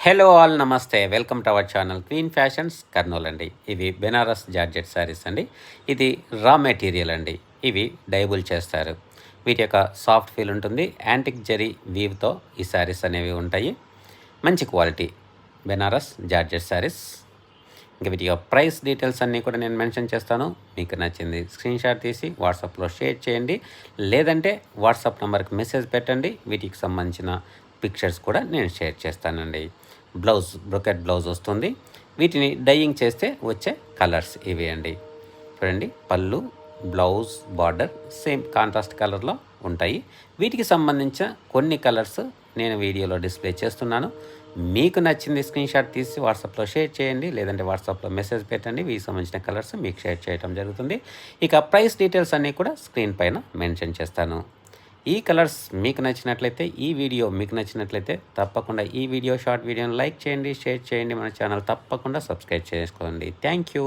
Hello all నమస్తే welcome to our channel queen fashions Kurnool అండి. ఇవి బెనారస్ జార్జెట్ శారీస్ అండి. ఇది రా మెటీరియల్ అండి. ఇవి డైబుల్ చేస్తారు. వీటి యొక్క సాఫ్ట్ ఫీల్ ఉంటుంది. యాంటిక్ జరీ వీవ్తో ఈ శారీస్ అనేవి ఉంటాయి. మంచి క్వాలిటీ బెనారస్ జార్జెట్ శారీస్. ఇంకా వీటి యొక్క ప్రైస్ డీటెయిల్స్ అన్నీ కూడా నేను మెన్షన్ చేస్తాను. మీకు నచ్చింది స్క్రీన్ షాట్ తీసి వాట్సాప్లో షేర్ చేయండి, లేదంటే వాట్సాప్ నెంబర్కి మెసేజ్ పెట్టండి. వీటికి సంబంధించిన పిక్చర్స్ కూడా నేను షేర్ చేస్తానండి. బ్రొకెట్ బ్లౌజ్ వస్తుంది. వీటిని డైయింగ్ చేస్తే వచ్చే కలర్స్ ఇవి అండి. చూడండి, పళ్ళు, బ్లౌజ్, బార్డర్ సేమ్ కాంట్రాస్ట్ కలర్లో ఉంటాయి. వీటికి సంబంధించిన కొన్ని కలర్స్ నేను వీడియోలో డిస్ప్లే చేస్తున్నాను. మీకు నచ్చింది స్క్రీన్ షాట్ తీసి వాట్సాప్లో షేర్ చేయండి, లేదంటే వాట్సాప్లో మెసేజ్ పెట్టండి. వీటికి సంబంధించిన కలర్స్ మీకు షేర్ చేయడం జరుగుతుంది. ఇక ప్రైస్ డీటెయిల్స్ అన్నీ కూడా స్క్రీన్ పైన మెన్షన్ చేస్తాను. ఈ కలర్స్ మీకు నచ్చినట్లయితే, ఈ వీడియో మీకు నచ్చినట్లయితే తప్పకుండా ఈ షార్ట్ వీడియోని లైక్ చేయండి, షేర్ చేయండి. మన ఛానల్ తప్పకుండా సబ్స్క్రైబ్ చేసుకోండి. Thank you.